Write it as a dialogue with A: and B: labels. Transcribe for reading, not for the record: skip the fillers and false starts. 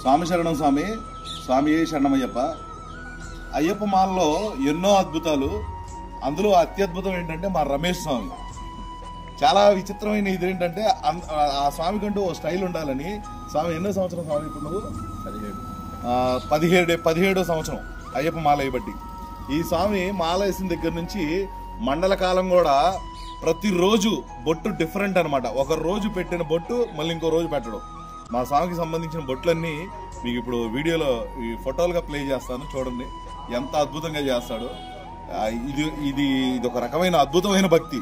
A: స్వామి శరణం స్వామి, స్వామి శరణమయ్యప్ప. అయ్యప్ప మాలలో ఎన్నో అద్భుతాలు. అందులో అత్యద్భుతం ఏంటంటే మా రమేష్ స్వామి. చాలా విచిత్రమైన ఇది ఏంటంటే ఆ స్వామి కంటూ ఓ స్టైల్ ఉండాలని. స్వామి ఎన్నో సంవత్సరం స్వామి ఇప్పుడు నువ్వు? 17వ సంవత్సరం అయ్యప్ప మాల వేయబట్టి. ఈ స్వామి మాల వేసిన దగ్గర నుంచి మండల కాలం కూడా ప్రతిరోజు బొట్టు డిఫరెంట్ అనమాట. ఒక రోజు పెట్టిన బొట్టు మళ్ళీ ఇంకో రోజు పెట్టడం. మా స్వామికి సంబంధించిన బొట్లన్నీ మీకు ఇప్పుడు వీడియోలో ఈ ఫోటోలుగా ప్లే చేస్తాను, చూడండి ఎంత అద్భుతంగా చేస్తాడు. ఇది ఒక రకమైన అద్భుతమైన భక్తి.